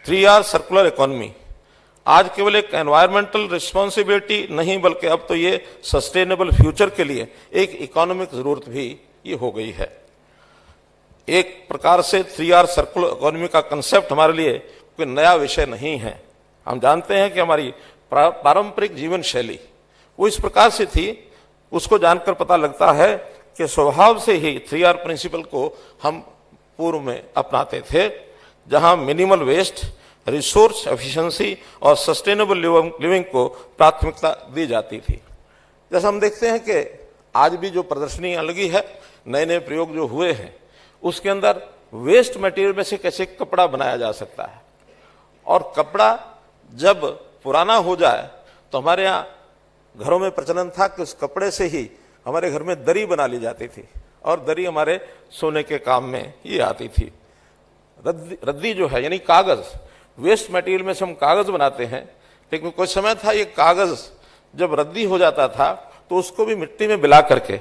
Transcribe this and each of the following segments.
3R circular economy आज केवल एक एनवायरमेंटल रिस्पॉन्सिबिलिटी नहीं, बल्कि अब तो ये सस्टेनेबल फ्यूचर के लिए एक इकोनॉमिक जरूरत भी ये हो गई है। एक प्रकार से 3R सर्कुलर इकोनॉमी का कंसेप्ट हमारे लिए कोई नया विषय नहीं है। हम जानते हैं कि हमारी पारंपरिक जीवन शैली वो इस प्रकार से थी, उसको जानकर पता लगता है कि स्वभाव से ही 3R प्रिंसिपल को हम पूर्व में अपनाते थे, जहां मिनिमल वेस्ट, रिसोर्स एफिशिएंसी और सस्टेनेबल लिविंग को प्राथमिकता दी जाती थी। जैसा हम देखते हैं कि आज भी जो प्रदर्शनी लगी है, नए नए प्रयोग जो हुए हैं, उसके अंदर वेस्ट मटेरियल में से कैसे कपड़ा बनाया जा सकता है, और कपड़ा जब पुराना हो जाए तो हमारे यहाँ घरों में प्रचलन था कि उस कपड़े से ही हमारे घर में दरी बना ली जाती थी, और दरी हमारे सोने के काम में ये आती थी। रद्दी जो है यानी कागज, वेस्ट मटेरियल में से हम कागज बनाते हैं, लेकिन कुछ समय था ये कागज जब रद्दी हो जाता था तो उसको भी मिट्टी में मिला करके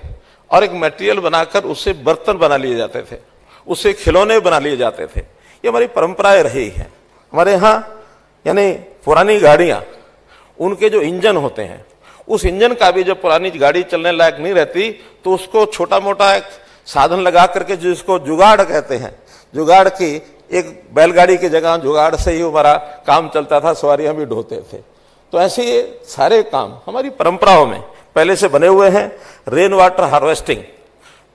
और एक मटेरियल बनाकर उससे बर्तन बना लिए जाते थे, उससे खिलौने बना लिए जाते थे। ये हमारी परंपराएं रही हैं। हमारे यहाँ यानी पुरानी गाड़ियां, उनके जो इंजन होते हैं, उस इंजन का भी जब पुरानी गाड़ी चलने लायक नहीं रहती तो उसको छोटा मोटा एक साधन लगा करके, जिसको जुगाड़ कहते हैं, जुगाड़ की एक बैलगाड़ी की जगह जुगाड़ से ही हमारा काम चलता था, सवारियां भी ढोते थे। तो ऐसे ये सारे काम हमारी परंपराओं में पहले से बने हुए हैं। रेन वाटर हार्वेस्टिंग,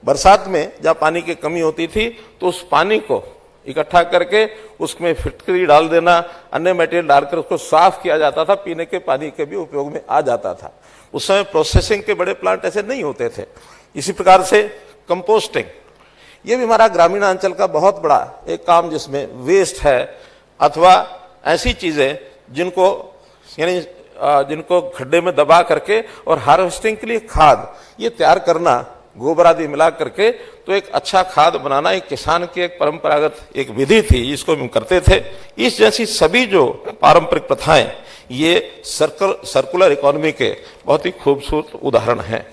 बरसात में जब पानी की कमी होती थी तो उस पानी को इकट्ठा करके उसमें फिटकरी डाल देना, अन्य मटेरियल डालकर उसको साफ किया जाता था, पीने के पानी के भी उपयोग में आ जाता था। उस समय प्रोसेसिंग के बड़े प्लांट ऐसे नहीं होते थे। इसी प्रकार से कंपोस्टिंग, ये भी हमारा ग्रामीण अंचल का बहुत बड़ा एक काम, जिसमें वेस्ट है अथवा ऐसी चीजें जिनको यानी जिनको खड्डे में दबा करके और हार्वेस्टिंग के लिए खाद ये तैयार करना, गोबर आदि मिला करके, तो एक अच्छा खाद बनाना एक किसान की एक परंपरागत एक विधि थी, इसको हम करते थे। इस जैसी सभी जो पारंपरिक प्रथाएं ये सर्कुलर इकोनॉमी के बहुत ही खूबसूरत उदाहरण हैं।